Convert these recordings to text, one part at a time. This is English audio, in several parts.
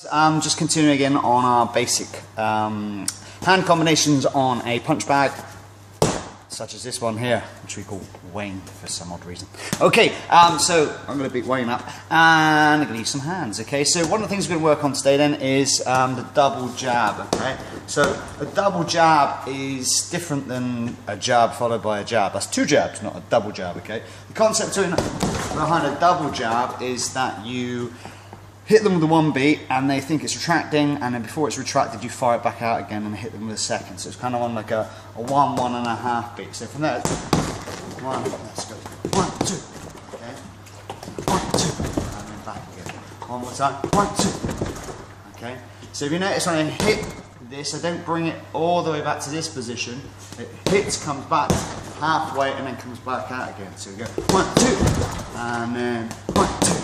Just continuing again on our basic hand combinations on a punch bag, such as this one here, which we call Wayne for some odd reason. Okay, so I'm going to beat Wayne up, and I'm going to use some hands. Okay, so one of the things we're going to work on today then is the double jab. Okay, so a double jab is different than a jab followed by a jab. That's two jabs, not a double jab. Okay, the concept behind a double jab is that you hit them with the one beat and they think it's retracting, and then before it's retracted you fire it back out again and hit them with a second. So it's kind of on like a 1.5 beat. So from there, one, let's go, 1, 2, okay, 1, 2, and then back again. One more time, 1, 2, okay. So if you notice when I hit this, I don't bring it all the way back to this position. It hits, comes back halfway, and then comes back out again. So we go 1, 2, and then 1, 2.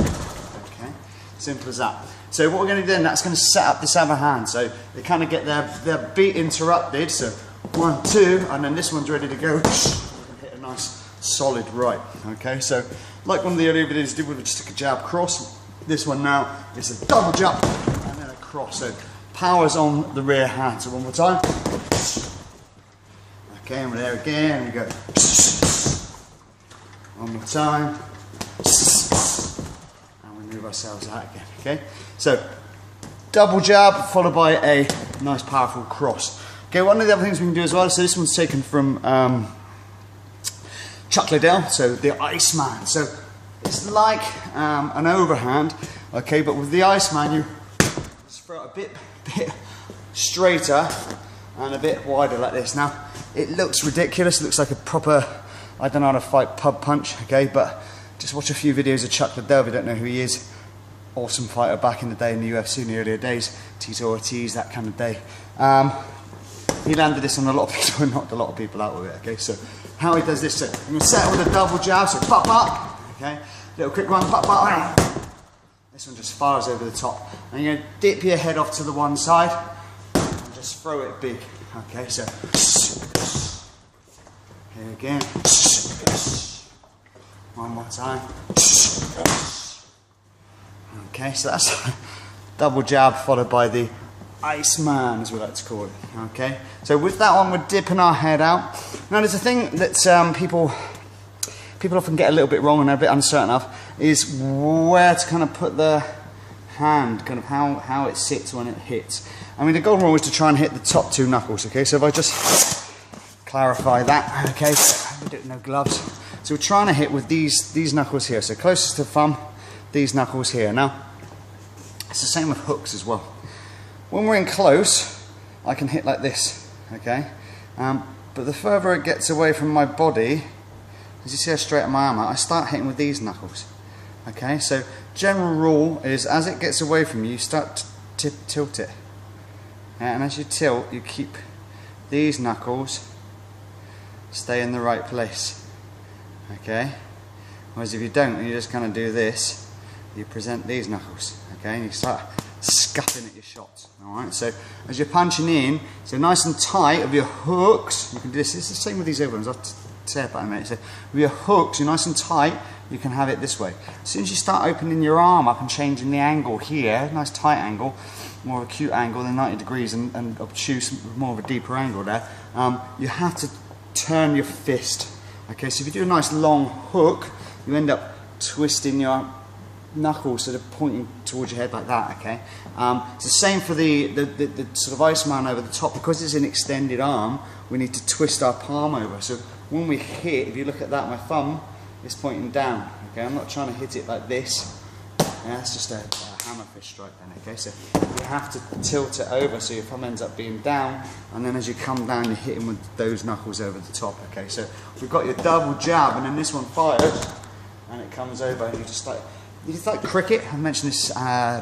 Simple as that. So what we're going to do then, that's going to set up this other hand. So they kind of get their beat interrupted. So 1, 2, and then this one's ready to go. Hit a nice solid right. Okay, so like one of the earlier videos did, we just took a jab cross. This one now is a double jump and then a cross. So power's on the rear hand. So one more time. Okay, and we're there again. And we go. One more time. Ourselves out again. Okay, so double jab followed by a nice powerful cross. Okay, one of the other things we can do as well, so this one's taken from Chuck Liddell, so the Iceman. So it's like an overhand, okay, but with the Iceman you just throw it a bit straighter and a bit wider like this. Now it looks ridiculous, it looks like a proper, I don't know how to fight pub punch, okay, but just watch a few videos of Chuck Liddell if you don't know who he is. Awesome fighter back in the day in the UFC in the earlier days. Tito Ortiz, that kind of day. He landed this on a lot of people and knocked a lot of people out with it. Okay, so how he does this, so I'm going to set it with a double jab, so pop up, okay, little quick one, pop up. This one just fires over the top. And you're going to dip your head off to the one side and just throw it big. Okay, so here again. One more time. Okay, so that's double jab followed by the Iceman, as we like to call it. Okay, so with that one, we're dipping our head out. Now, there's a thing that people often get a little bit wrong and are a bit uncertain of, is where to kind of put the hand, kind of how it sits when it hits. I mean, the golden rule is to try and hit the top two knuckles. Okay, so if I just clarify that, okay, so we do it with no gloves. So we're trying to hit with these knuckles here. So closest to the thumb, these knuckles here. Now, it's the same with hooks as well. When we're in close, I can hit like this, okay? But the further it gets away from my body, as you see how straight my arm out, I start hitting with these knuckles, okay? So general rule is as it gets away from you, you start to tilt it. And as you tilt, you keep these knuckles stay in the right place. Okay, whereas if you don't and you just kind of do this, you present these knuckles, okay, and you start scuffing at your shots. Alright, so as you're punching in, so nice and tight of your hooks, you can do this, it's the same with these other ones, I'll say about it in a minute. So with your hooks, you're nice and tight, you can have it this way. As soon as you start opening your arm up and changing the angle here, nice tight angle, more of a acute angle than 90 degrees and obtuse, more of a deeper angle there, you have to turn your fist. Okay, so if you do a nice long hook, you end up twisting your knuckles sort of pointing towards your head like that, okay? It's the same for the sort of Iceman over the top. Because it's an extended arm, we need to twist our palm over. So when we hit, if you look at that, my thumb is pointing down, okay? I'm not trying to hit it like this. Yeah, that's just a hammer fist strike then, okay? So you have to tilt it over so your thumb ends up being down, and then as you come down, you're hitting with those knuckles over the top, okay? So we've got your double jab, and then this one fires, and it comes over, and you just like cricket. I've mentioned this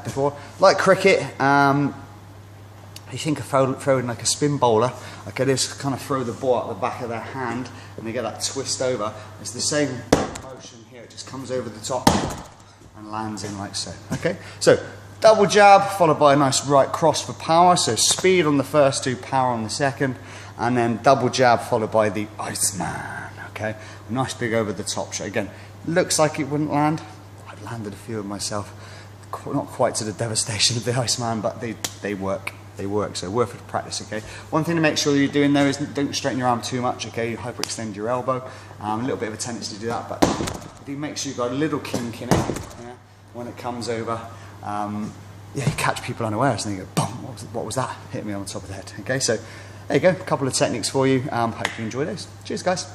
before. Like cricket, you think of throwing like a spin bowler, okay? They just kind of throw the ball out the back of their hand, and they get that twist over. It's the same motion here. It just comes over the top and lands in like so. Okay, so double jab followed by a nice right cross for power. So speed on the first two, power on the second, and then double jab followed by the Iceman. Okay, nice big over the top shot. Again, looks like it wouldn't land. I've landed a few of myself. not quite to the devastation of the Iceman, but they work. They work, so worth it practice, okay? One thing to make sure you're doing though is don't straighten your arm too much, okay? You hyperextend your elbow. A little bit of a tendency to do that, but do make sure you've got a little kink in it, yeah? When it comes over. Yeah, you catch people unawares and they go, boom, what was that? Hit me on the top of the head, okay? So there you go, a couple of techniques for you. Hope you enjoy those. Cheers, guys.